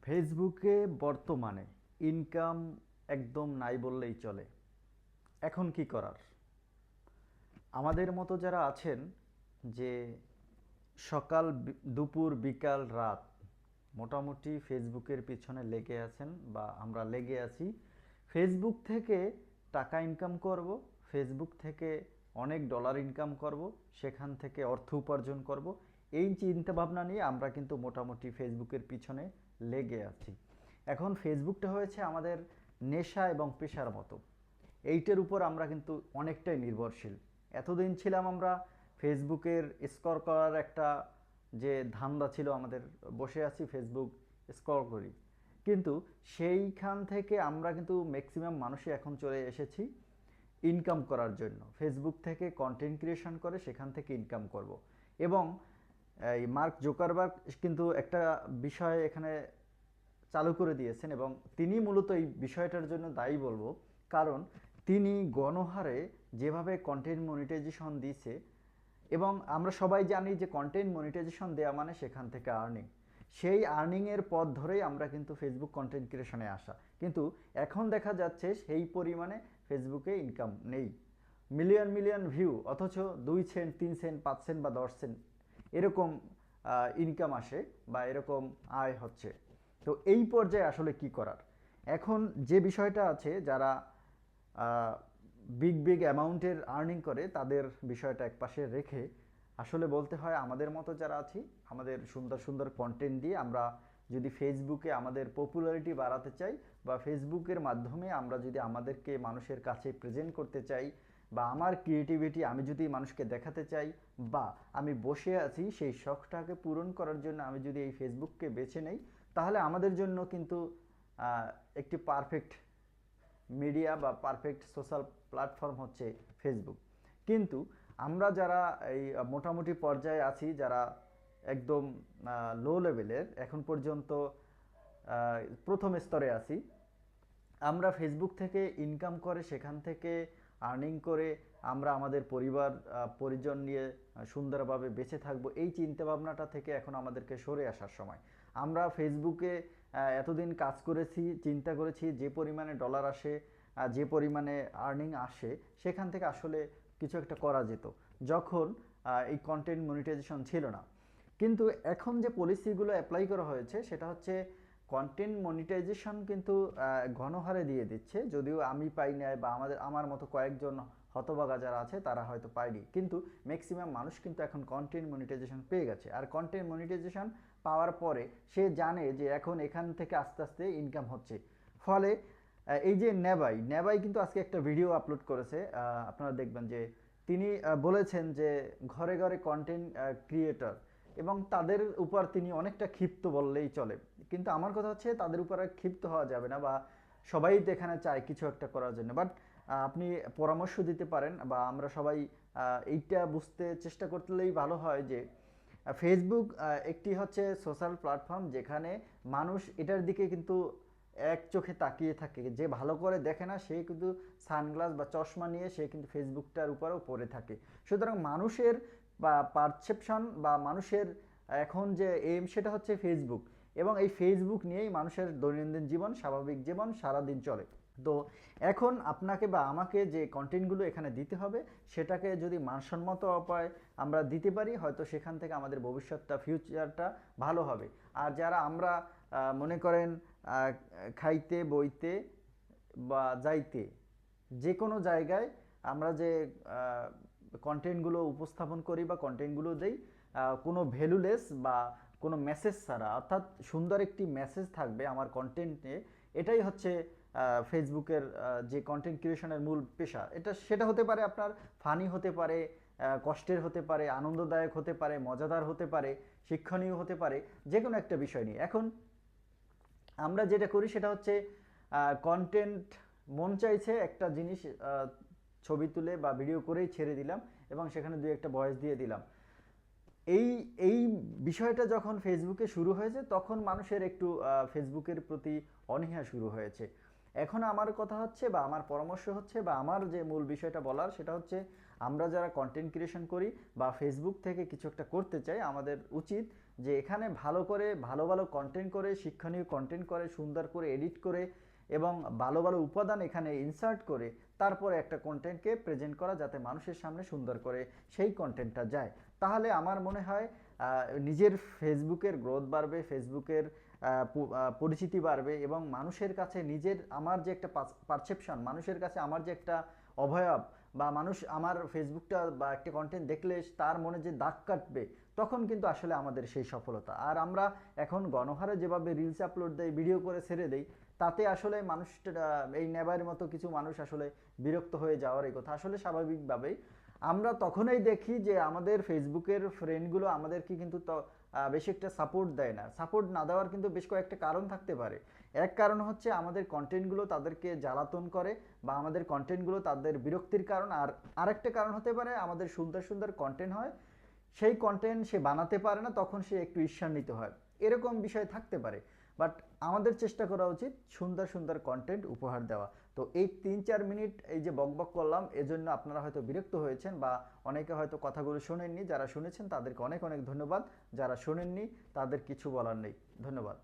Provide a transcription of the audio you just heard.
ফেসবুকে বর্তমানে ইনকাম একদম নাই বললেই চলে। এখন কি করার? আমাদের মতো যারা আছেন, যে সকাল দুপুর বিকাল রাত মোটামুটি ফেসবুকের পিছনে লেগে আছেন বা আমরা লেগে আছি, ফেসবুক থেকে টাকা ইনকাম করব, ফেসবুক থেকে অনেক ডলার ইনকাম করব, সেখান থেকে অর্থ উপার্জন করব, এই চিন্তা ভাবনা নিয়ে আমরা কিন্তু মোটামুটি ফেসবুকের পিছনে লেগে আছি। এখন ফেসবুকটা হয়েছে আমাদের নেশা এবং পেশার মতো। এইটার উপর আমরা কিন্তু অনেকটাই নির্ভরশীল। এতদিন ছিলাম আমরা ফেসবুকের স্ক্রল করার একটা যে ধান্দা ছিল আমাদের, বসে আছি ফেসবুক স্ক্রল করি, কিন্তু সেইখান থেকে আমরা কিন্তু ম্যাক্সিমাম মানুষই এখন চলে এসেছি ইনকাম করার জন্য। ফেসবুক থেকে কন্টেন্ট ক্রিয়েশন করে সেখান থেকে ইনকাম করব। এবং এই মার্ক জোকারবার্গ কিন্তু একটা বিষয় এখানে চালু করে দিয়েছেন এবং তিনি মূলত এই বিষয়টার জন্য দায়ী বলবো। কারণ তিনি গণহারে যেভাবে কন্টেন্ট মনিটাইজেশন দিয়েছে, এবং আমরা সবাই জানি যে কন্টেন্ট মনিটাইজেশন দেওয়া মানে সেখান থেকে আর্নিং। সেই আর্নিংয়ের পথ ধরেই আমরা কিন্তু ফেসবুক কন্টেন্ট ক্রিয়েশনে আসা, কিন্তু এখন দেখা যাচ্ছে সেই পরিমাণে ফেসবুকে ইনকাম নেই। মিলিয়ন মিলিয়ন ভিউ, অথচ 2 সেন্ট 3 সেন্ট 5 সেন্ট বা 10 সেন্ট এরকম ইনকাম আসে বা এরকম আয় হচ্ছে। তো এই পর্যায়ে আসলে কি করার? এখন যে বিষয়টা আছে, যারা বিগ বিগ অ্যামাউন্টের আর্নিং করে তাদের বিষয়টা একপাশে রেখে আসলে বলতে হয় আমাদের মতো যারা আছি, আমাদের সুন্দর সুন্দর কন্টেন্ট দিয়ে আমরা যদি ফেসবুকে আমাদের পপুলারিটি বাড়াতে চাই, বা ফেসবুকের মাধ্যমে আমরা যদি আমাদেরকে মানুষের কাছে প্রেজেন্ট করতে চাই, বা আমার ক্রিয়েটিভিটি আমি যদি মানুষকে দেখাতে চাই, বা আমি বসে আছি সেই শখটাকে পূরণ করার জন্য আমি যদি এই ফেসবুককে বেছে নেই, তাহলে আমাদের জন্য কিন্তু একটি পারফেক্ট মিডিয়া বা পারফেক্ট সোশ্যাল প্ল্যাটফর্ম হচ্ছে ফেসবুক। কিন্তু আমরা যারা এই মোটামুটি পর্যায়ে আছি, যারা একদম লো লেভেলের, এখন পর্যন্ত প্রথম স্তরে আছি, আমরা ফেসবুক থেকে ইনকাম করে সেখান থেকে আর্নিং করে আমরা আমাদের পরিবার পরিজন নিয়ে সুন্দরভাবে বেঁচে থাকবো, এই চিন্তা ভাবনাটা থেকে এখন আমাদেরকে সরে আসার সময়। আমরা ফেসবুকে এতদিন কাজ করেছি, চিন্তা করেছি যে পরিমাণে ডলার আসে, যে পরিমাণে আর্নিং আসে, সেখান থেকে আসলে কিছু একটা করা যেত যখন এই কন্টেন্ট মনিটাইজেশন ছিল না। কিন্তু এখন যে পলিসিগুলো অ্যাপ্লাই করা হয়েছে সেটা হচ্ছে কন্টেন্ট মনিটাইজেশন কিন্তু ঘনহারে দিয়ে দিচ্ছে, যদিও আমি পাই নাই বা আমার মতো কয়েকজন হতভাগা যারা আছে তারা হয়তো পায়নি, কিন্তু ম্যাক্সিমাম মানুষ কিন্তু এখন কন্টেন্ট মনিটাইজেশন পেয়ে গেছে। আর কন্টেন্ট মনিটাইজেশন পাওয়ার পরে সে জানে যে এখন এখান থেকে আস্তে আস্তে ইনকাম হচ্ছে। ফলে এই যে নেবাই নেবাই কিন্তু আজকে একটা ভিডিও আপলোড করেছে, আপনারা দেখবেন যে তিনি বলেছেন যে ঘরে ঘরে কন্টেন্ট ক্রিয়েটর, এবং তাদের উপর তিনি অনেকটা ক্ষিপ্ত বললেই চলে। কিন্তু আমার কথা হচ্ছে তাদের উপর আর ক্ষিপ্ত হওয়া যাবে না, বা সবাই তো এখানে চায় কিছু একটা করার জন্য, বাট আপনি পরামর্শ দিতে পারেন, বা আমরা সবাই এইটা বুঝতে চেষ্টা করলেই ভালো হয় যে ফেসবুক একটি হচ্ছে সোশ্যাল প্ল্যাটফর্ম, যেখানে মানুষ এটার দিকে কিন্তু এক চোখে তাকিয়ে থাকে। যে ভালো করে দেখে না সে কিন্তু সানগ্লাস বা চশমা নিয়ে সে কিন্তু ফেসবুকটার উপরেও পড়ে থাকে। সুতরাং মানুষের বা পারসেপশন বা মানুষের এখন যে এম সেটা হচ্ছে ফেসবুক, এবং এই ফেসবুক নিয়েই মানুষের দৈনন্দিন জীবন, স্বাভাবিক জীবন সারাদিন চলে। তো এখন আপনাকে বা আমাকে যে কন্টেন্টগুলো এখানে দিতে হবে, সেটাকে যদি মানসম্মত উপায় আমরা দিতে পারি, হয়তো সেখান থেকে আমাদের ভবিষ্যৎটা, ফিউচারটা ভালো হবে। আর যারা আমরা মনে করেন খাইতে বইতে বা যাইতে যে কোনো জায়গায় আমরা যে কন্টেন্টগুলো উপস্থাপন করি বা কন্টেন্টগুলো দেই, কোনো ভ্যালুলেস বা কোনো মেসেজ ছাড়া, অর্থাৎ সুন্দর একটি মেসেজ থাকবে আমার কন্টেন্টে, এটাই হচ্ছে ফেসবুকের যে কন্টেন্ট ক্রিয়েশনের মূল পেশা। সেটা হতে পারে আপনার ফানি হতে পারে, কষ্টের হতে পারে, আনন্দদায়ক হতে পারে, মজাদার হতে পারে, শিক্ষণীয় হতে পারে, যে কোনো একটা বিষয় নিয়ে। এখন আমরা যেটা করি সেটা হচ্ছে কন্টেন্ট, মন চাইছে একটা জিনিস ছবি তুলে বা ভিডিও করেই ছেড়ে দিলাম, এবং সেখানে দুই একটা ভয়েস দিয়ে দিলাম। এই এই বিষয়টা যখন ফেসবুকে শুরু হয়েছে, তখন মানুষের একটু ফেসবুকের প্রতি অনীহা শুরু হয়েছে। এখন আমার কথা হচ্ছে বা আমার পরামর্শ হচ্ছে বা আমার যে মূল বিষয়টা বলার সেটা হচ্ছে, আমরা যারা কন্টেন্ট ক্রিয়েশন করি বা ফেসবুক থেকে কিছু একটা করতে চাই, আমাদের উচিত যে এখানে ভালো করে ভালো ভালো কন্টেন্ট করে, শিক্ষণীয় কন্টেন্ট করে, সুন্দর করে এডিট করে এবং ভালো ভালো উপাদান এখানে ইনসার্ট করে তারপরে একটা কন্টেন্টকে প্রেজেন্ট করা, যাতে মানুষের সামনে সুন্দর করে সেই কন্টেন্টটা যায়। তাহলে আমার মনে হয় নিজের ফেসবুকের গ্রোথ বাড়বে, ফেসবুকের পরিচিতি বাড়বে এবং মানুষের কাছে নিজের আমার যে একটা পারসেপশন, মানুষের কাছে আমার যে একটা অবয়ব, বা মানুষ আমার ফেসবুকটা বা একটা কন্টেন্ট দেখলে তার মনে যে দাগ কাটবে, তখন কিন্তু আসলে আমাদের সেই সফলতা। আর আমরা এখন গণহারে যেভাবে রিলস আপলোড দেই, ভিডিও করে ছেড়ে দেই, তাতে আসলে মানুষটা এই নেবার মতো কিছু মানুষ আসলে বিরক্ত হয়ে যাওয়ার এই কথা আসলে স্বাভাবিকভাবেই। আমরা তখনই দেখি যে আমাদের ফেসবুকের ফ্রেন্ডগুলো আমাদেরকে কিন্তু বেশি একটা সাপোর্ট দেয় না। সাপোর্ট না দেওয়ার কিন্তু বেশ কয়েকটা কারণ থাকতে পারে। এক কারণ হচ্ছে আমাদের কন্টেন্টগুলো তাদেরকে জ্বালাতন করে, বা আমাদের কন্টেন্টগুলো তাদের বিরক্তির কারণ। আর আরেকটা কারণ হতে পারে আমাদের সুন্দর সুন্দর কন্টেন্ট হয়, সেই কন্টেন্ট সে বানাতে পারে না, তখন সে একটু ঈর্ষান্বিত হয়। এরকম বিষয় থাকতে পারে। বাট আমাদের চেষ্টা করা উচিত সুন্দর সুন্দর কন্টেন্ট উপহার দেওয়া। তো এই 3-4 মিনিট এই যে বকবক করলাম, এজন্য আপনারা হয়তো বিরক্ত হয়েছেন বা অনেকে হয়তো কথাগুলো শোনেননি। যারা শুনেছেন তাদেরকে অনেক অনেক ধন্যবাদ, যারা শোনেননি তাদের কিছু বলার নেই। ধন্যবাদ।